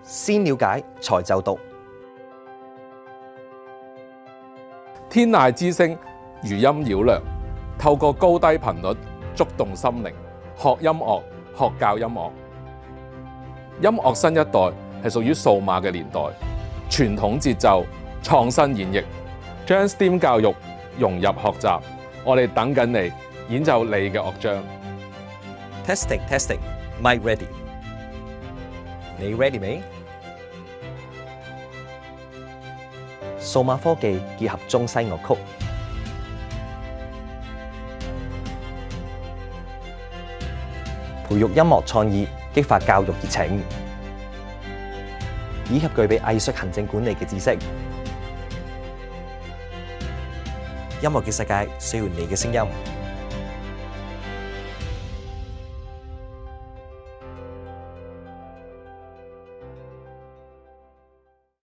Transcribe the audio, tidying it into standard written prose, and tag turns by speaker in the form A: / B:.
A: 先了解才就讀。
B: 天籟之聲，餘音繞梁，透過高低頻率觸動心靈，學音樂，學教音樂。音樂新一代係屬於數碼嘅年代，傳統節奏，創新演繹，將 STEAM 教育融入學習。我哋等緊你演奏你嘅樂章。
A: Testing，mic ready。你 ready 未？數碼科技結合中西樂曲，培育音樂創意，激發教育熱情，以及具備藝術行政管理嘅知識。音樂嘅世界需要你嘅聲音。